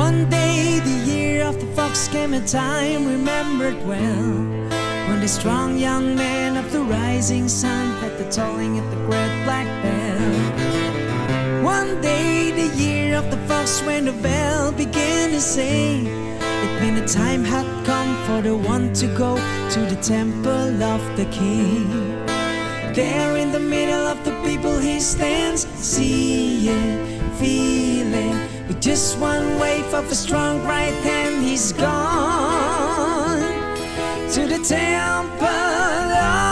One day, the year of the fox came, a time remembered well, when the strong young man of the rising sun had the tolling at the great black bell. One day, the year of the fox, when the bell began to say, it meant the time had come for the one to go to the temple of the king. There in the middle of the people he stands, seeing, feeling, with just one wave of a strong right hand, he's gone to the temple of